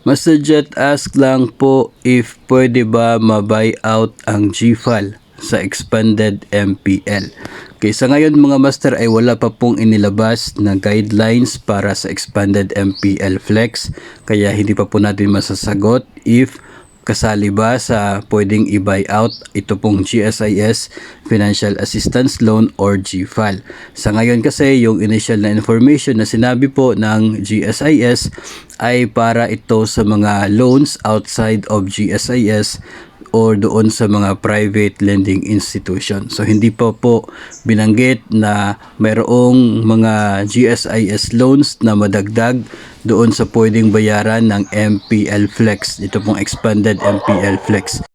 Master Jet ask lang po if pwede ba ma-buy out ang GFAL sa expanded MPL. Okay, sa ngayon mga master ay wala pa pong inilabas na guidelines para sa expanded MPL Flex, kaya hindi pa po natin masasagot if kasali ba sa pwedeng i-buy out ito pong GSIS Financial Assistance Loan or GFAL. Sa ngayon kasi yung initial na information na sinabi po ng GSIS ay para ito sa mga loans outside of GSIS or doon sa mga private lending institution. So hindi pa po binanggit na mayroong mga GSIS loans na madagdag doon sa pwedeng bayaran ng MPL Flex. Ito pong expanded MPL Flex.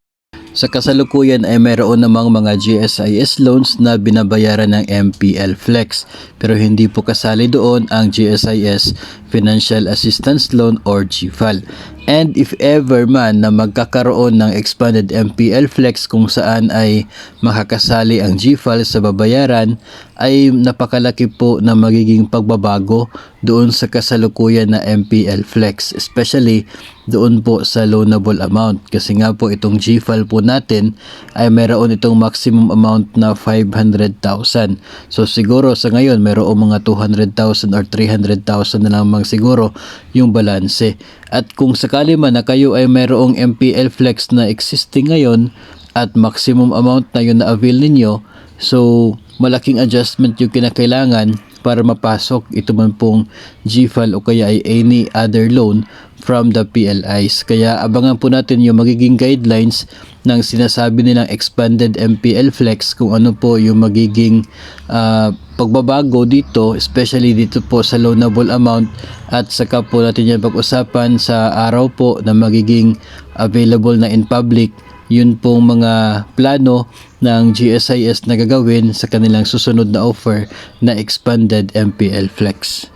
Sa kasalukuyan ay mayroon namang mga GSIS loans na binabayaran ng MPL Flex, pero hindi po kasali doon ang GSIS Financial Assistance Loan or GFAL. And if ever man na magkakaroon ng expanded MPL Flex kung saan ay makakasali ang GFAL sa babayaran, ay napakalaki po na magiging pagbabago doon sa kasalukuyan na MPL Flex, especially doon po sa loanable amount, kasi nga po itong GFAL po natin ay mayroon itong maximum amount na 500,000. So siguro sa ngayon mayroong mga 200,000 or 300,000 na lamang siguro yung balanse. At kung sakali man na kayo ay mayroong MPL Flex na existing ngayon at maximum amount na yun na avail ninyo, so malaking adjustment yung kinakailangan para mapasok ito man pong GFAL o kaya ay any other loan from the PLIs. Kaya abangan po natin yung magiging guidelines ng sinasabi nilang expanded MPL Flex, kung ano po yung magiging pagbabago dito, especially dito po sa loanable amount, at saka po natin yan pag-usapan sa araw po na magiging available na in public yun pong mga plano ng GSIS na gagawin sa kanilang susunod na offer na expanded MPL Flex.